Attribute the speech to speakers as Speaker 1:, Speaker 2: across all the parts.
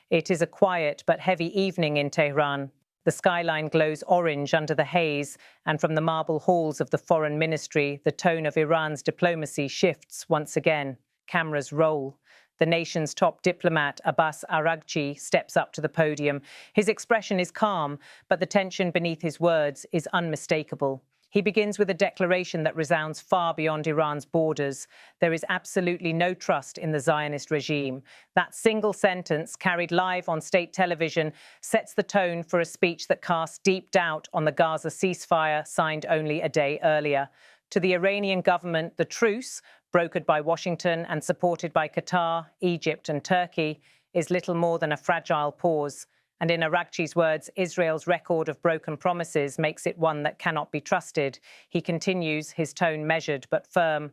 Speaker 1: It is a quiet but heavy evening in Tehran. The skyline glows orange under the haze, and from the marble halls of the Foreign Ministry, the tone of Iran's diplomacy shifts once again. Cameras roll. The nation's top diplomat, Abbas Araghchi, steps up to the podium. His expression is calm, but the tension beneath his words is unmistakable. He begins with a declaration that resounds far beyond Iran's borders. There is absolutely no trust in the Zionist regime. That single sentence, carried live on state television, sets the tone for a speech that casts deep doubt on the Gaza ceasefire signed only a day earlier. To the Iranian government, the truce, brokered by Washington and supported by Qatar, Egypt and Turkey, is little more than a fragile pause. And in Araghchi's words, Israel's record of broken promises makes it one that cannot be trusted. He continues, his tone measured but firm.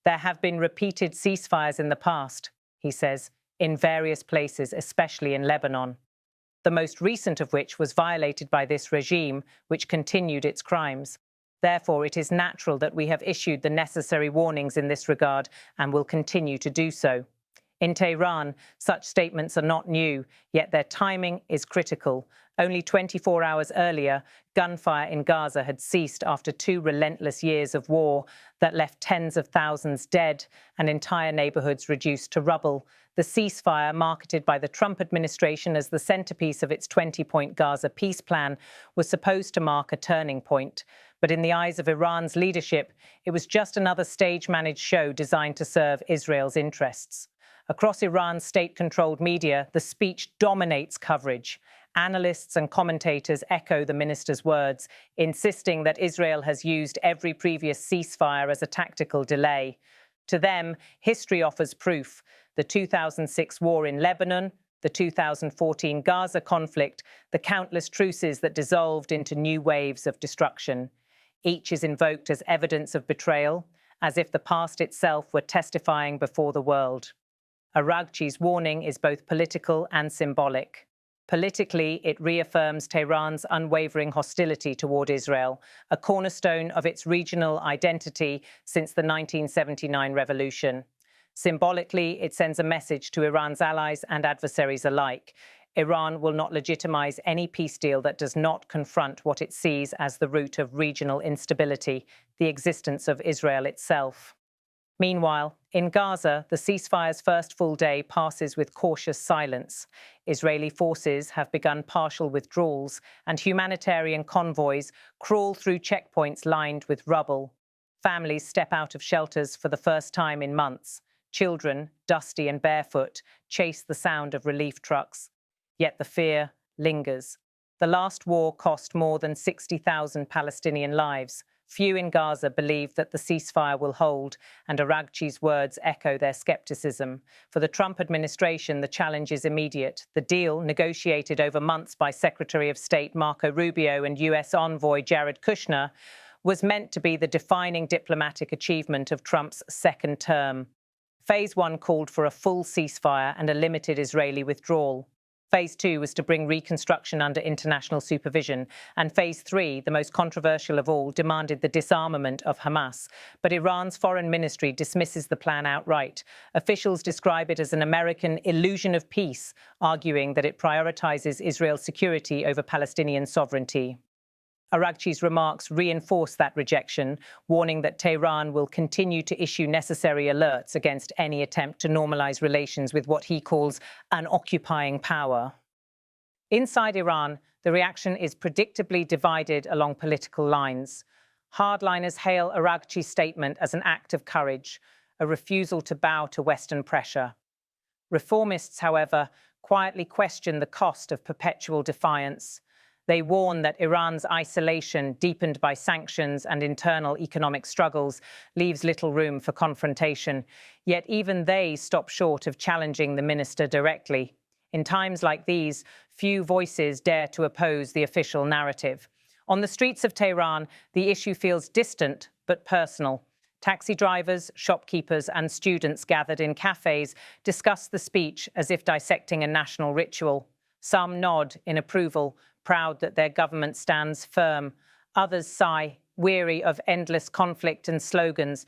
Speaker 1: There have been repeated ceasefires in the past, he says, in various places, especially in Lebanon. The most recent of which was violated by this regime, which continued its crimes. Therefore, it is natural that we have issued the necessary warnings in this regard and will continue to do so. In Tehran, such statements are not new, yet their timing is critical. Only 24 hours earlier, gunfire in Gaza had ceased after 2 relentless years of war that left tens of thousands dead and entire neighborhoods reduced to rubble. The ceasefire, marketed by the Trump administration as the centerpiece of its 20-point Gaza peace plan, was supposed to mark a turning point. But in the eyes of Iran's leadership, it was just another stage-managed show designed to serve Israel's interests. Across Iran's state-controlled media, the speech dominates coverage. Analysts and commentators echo the minister's words, insisting that Israel has used every previous ceasefire as a tactical delay. To them, history offers proof. The 2006 war in Lebanon, the 2014 Gaza conflict, the countless truces that dissolved into new waves of destruction. Each is invoked as evidence of betrayal, as if the past itself were testifying before the world. Araghchi's warning is both political and symbolic. Politically, it reaffirms Tehran's unwavering hostility toward Israel, a cornerstone of its regional identity since the 1979 revolution. Symbolically, it sends a message to Iran's allies and adversaries alike. Iran will not legitimize any peace deal that does not confront what it sees as the root of regional instability, the existence of Israel itself. Meanwhile, in Gaza, the ceasefire's first full day passes with cautious silence. Israeli forces have begun partial withdrawals, and humanitarian convoys crawl through checkpoints lined with rubble. Families step out of shelters for the first time in months. Children, dusty and barefoot, chase the sound of relief trucks. Yet the fear lingers. The last war cost more than 60,000 Palestinian lives. Few in Gaza believe that the ceasefire will hold, and Araghchi's words echo their skepticism. For the Trump administration, the challenge is immediate. The deal, negotiated over months by Secretary of State Marco Rubio and U.S. envoy Jared Kushner, was meant to be the defining diplomatic achievement of Trump's second term. Phase 1 called for a full ceasefire and a limited Israeli withdrawal. Phase 2 was to bring reconstruction under international supervision, and Phase 3, the most controversial of all, demanded the disarmament of Hamas. But Iran's foreign ministry dismisses the plan outright. Officials describe it as an American illusion of peace, arguing that it prioritizes Israel's security over Palestinian sovereignty. Araghchi's remarks reinforce that rejection, warning that Tehran will continue to issue necessary alerts against any attempt to normalize relations with what he calls an occupying power. Inside Iran, the reaction is predictably divided along political lines. Hardliners hail Araghchi's statement as an act of courage, a refusal to bow to Western pressure. Reformists, however, quietly question the cost of perpetual defiance. They warn that Iran's isolation, deepened by sanctions and internal economic struggles, leaves little room for confrontation. Yet even they stop short of challenging the minister directly. In times like these, few voices dare to oppose the official narrative. On the streets of Tehran, the issue feels distant but personal. Taxi drivers, shopkeepers and students gathered in cafes discuss the speech as if dissecting a national ritual. Some nod in approval, proud that their government stands firm. Others sigh, weary of endless conflict and slogans.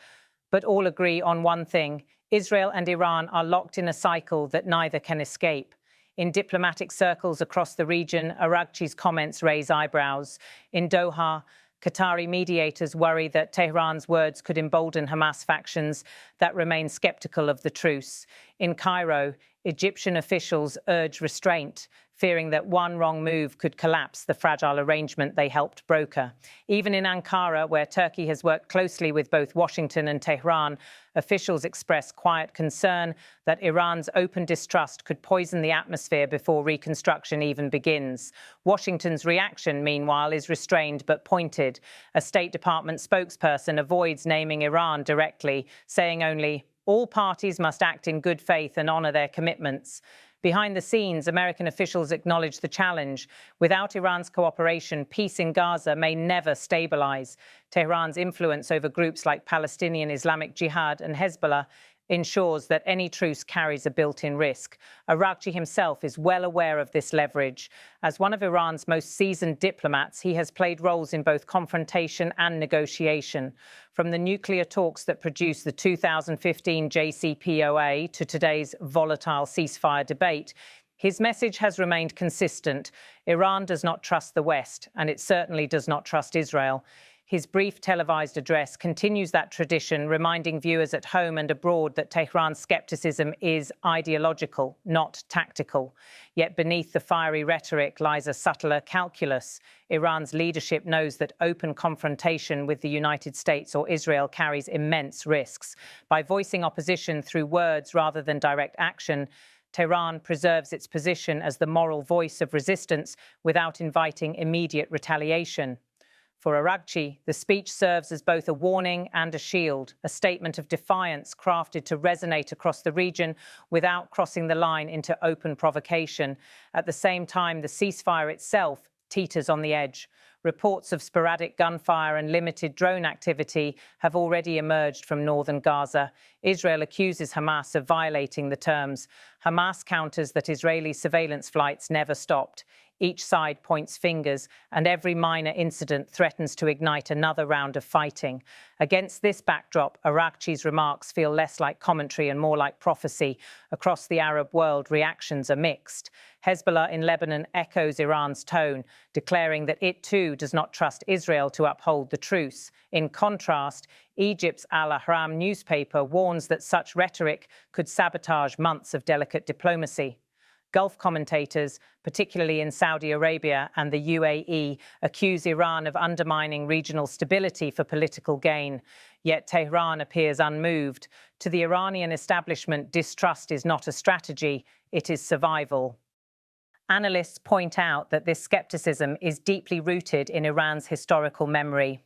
Speaker 1: But all agree on one thing: Israel and Iran are locked in a cycle that neither can escape. In diplomatic circles across the region, Araghchi's comments raise eyebrows. In Doha, Qatari mediators worry that Tehran's words could embolden Hamas factions that remain skeptical of the truce. In Cairo, Egyptian officials urge restraint, fearing that one wrong move could collapse the fragile arrangement they helped broker. Even in Ankara, where Turkey has worked closely with both Washington and Tehran, officials express quiet concern that Iran's open distrust could poison the atmosphere before reconstruction even begins. Washington's reaction, meanwhile, is restrained but pointed. A State Department spokesperson avoids naming Iran directly, saying only, "All parties must act in good faith and honor their commitments." Behind the scenes, American officials acknowledge the challenge. Without Iran's cooperation, peace in Gaza may never stabilize. Tehran's influence over groups like Palestinian Islamic Jihad and Hezbollah ensures that any truce carries a built-in risk. Araghchi himself is well aware of this leverage. As one of Iran's most seasoned diplomats, he has played roles in both confrontation and negotiation. From the nuclear talks that produced the 2015 JCPOA to today's volatile ceasefire debate, his message has remained consistent. Iran does not trust the West, and it certainly does not trust Israel. His brief televised address continues that tradition, reminding viewers at home and abroad that Tehran's skepticism is ideological, not tactical. Yet beneath the fiery rhetoric lies a subtler calculus. Iran's leadership knows that open confrontation with the United States or Israel carries immense risks. By voicing opposition through words rather than direct action, Tehran preserves its position as the moral voice of resistance without inviting immediate retaliation. For Araghchi, the speech serves as both a warning and a shield, a statement of defiance crafted to resonate across the region without crossing the line into open provocation. At the same time, the ceasefire itself teeters on the edge. Reports of sporadic gunfire and limited drone activity have already emerged from northern Gaza. Israel accuses Hamas of violating the terms. Hamas counters that Israeli surveillance flights never stopped. Each side points fingers, and every minor incident threatens to ignite another round of fighting. Against this backdrop, Araghchi's remarks feel less like commentary and more like prophecy. Across the Arab world, reactions are mixed. Hezbollah in Lebanon echoes Iran's tone, declaring that it too does not trust Israel to uphold the truce. In contrast, Egypt's Al-Ahram newspaper warns that such rhetoric could sabotage months of delicate diplomacy. Gulf commentators, particularly in Saudi Arabia and the UAE, accuse Iran of undermining regional stability for political gain. Yet Tehran appears unmoved. To the Iranian establishment, distrust is not a strategy, it is survival. Analysts point out that this skepticism is deeply rooted in Iran's historical memory.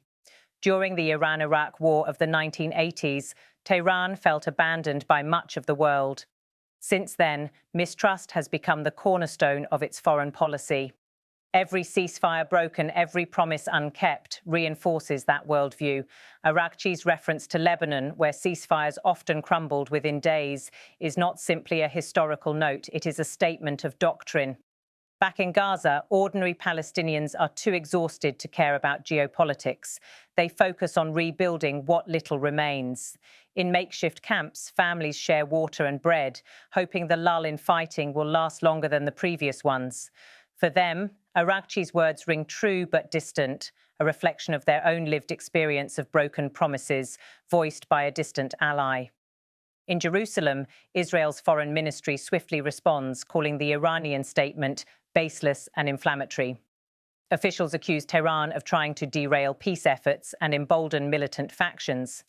Speaker 1: During the Iran-Iraq War of the 1980s, Tehran felt abandoned by much of the world. Since then, mistrust has become the cornerstone of its foreign policy. Every ceasefire broken, every promise unkept, reinforces that worldview. Araghchi's reference to Lebanon, where ceasefires often crumbled within days, is not simply a historical note, it is a statement of doctrine. Back in Gaza, ordinary Palestinians are too exhausted to care about geopolitics. They focus on rebuilding what little remains. In makeshift camps, families share water and bread, hoping the lull in fighting will last longer than the previous ones. For them, Araghchi's words ring true but distant, a reflection of their own lived experience of broken promises, voiced by a distant ally. In Jerusalem, Israel's foreign ministry swiftly responds, calling the Iranian statement baseless and inflammatory. Officials accuse Tehran of trying to derail peace efforts and embolden militant factions.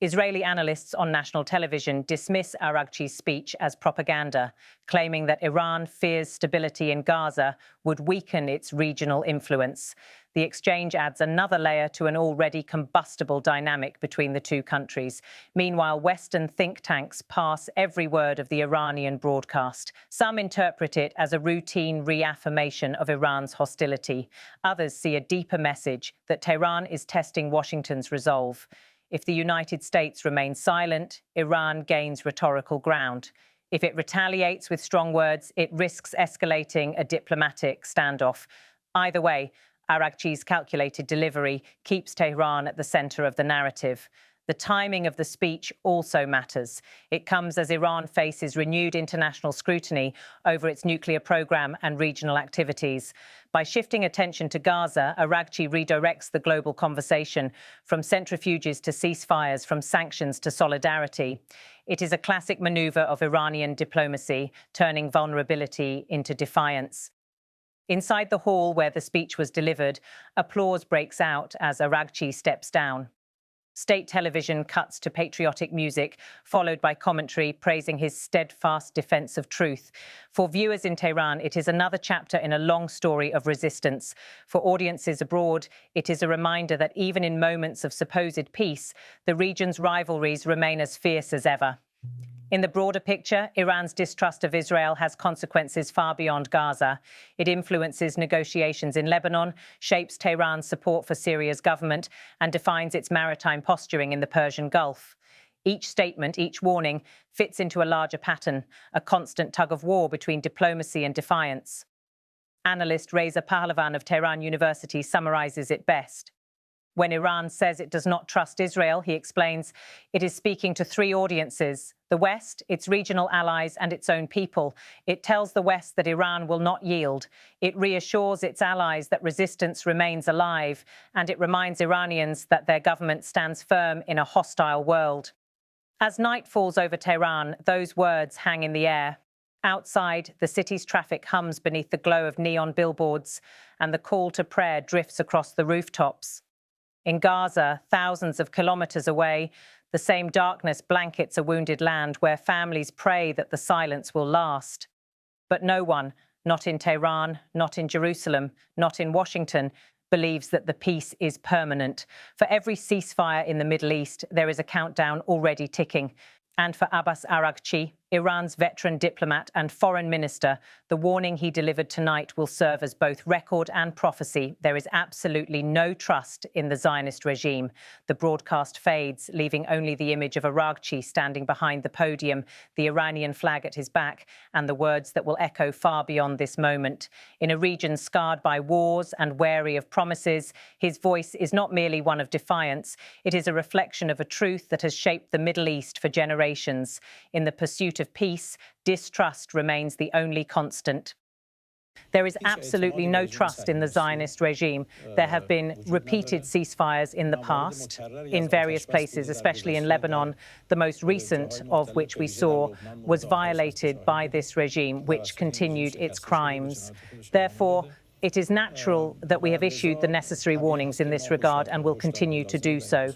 Speaker 1: Israeli analysts on national television dismiss Araghchi's speech as propaganda, claiming that Iran fears stability in Gaza would weaken its regional influence. The exchange adds another layer to an already combustible dynamic between the two countries. Meanwhile, Western think tanks parse every word of the Iranian broadcast. Some interpret it as a routine reaffirmation of Iran's hostility. Others see a deeper message that Tehran is testing Washington's resolve. If the United States remains silent, Iran gains rhetorical ground. If it retaliates with strong words, it risks escalating a diplomatic standoff. Either way, Araghchi's calculated delivery keeps Tehran at the center of the narrative. The timing of the speech also matters. It comes as Iran faces renewed international scrutiny over its nuclear program and regional activities. By shifting attention to Gaza, Araghchi redirects the global conversation from centrifuges to ceasefires, from sanctions to solidarity. It is a classic maneuver of Iranian diplomacy, turning vulnerability into defiance. Inside the hall where the speech was delivered, applause breaks out as Araghchi steps down. State television cuts to patriotic music, followed by commentary praising his steadfast defense of truth. For viewers in Tehran, it is another chapter in a long story of resistance. For audiences abroad, it is a reminder that even in moments of supposed peace, the region's rivalries remain as fierce as ever. In the broader picture, Iran's distrust of Israel has consequences far beyond Gaza. It influences negotiations in Lebanon, shapes Tehran's support for Syria's government, and defines its maritime posturing in the Persian Gulf. Each statement, each warning, fits into a larger pattern, a constant tug-of-war between diplomacy and defiance. Analyst Reza Pahlavan of Tehran University summarizes it best. When Iran says it does not trust Israel, he explains, it is speaking to three audiences: the West, its regional allies, and its own people. It tells the West that Iran will not yield. It reassures its allies that resistance remains alive, and it reminds Iranians that their government stands firm in a hostile world. As night falls over Tehran, those words hang in the air. Outside, the city's traffic hums beneath the glow of neon billboards, and the call to prayer drifts across the rooftops. In Gaza, thousands of kilometers away, the same darkness blankets a wounded land where families pray that the silence will last. But no one, not in Tehran, not in Jerusalem, not in Washington, believes that the peace is permanent. For every ceasefire in the Middle East, there is a countdown already ticking. And for Abbas Araghchi, Iran's veteran diplomat and foreign minister, the warning he delivered tonight will serve as both record and prophecy. There is absolutely no trust in the Zionist regime. The broadcast fades, leaving only the image of Araghchi standing behind the podium, the Iranian flag at his back, and the words that will echo far beyond this moment. In a region scarred by wars and wary of promises, his voice is not merely one of defiance. It is a reflection of a truth that has shaped the Middle East for generations. In the pursuit of peace, distrust remains the only constant. There is absolutely no trust in the Zionist regime. There have been repeated ceasefires in the past in various places, especially in Lebanon. The most recent of which we saw was violated by this regime, which continued its crimes. Therefore, it is natural that we have issued the necessary warnings in this regard and will continue to do so.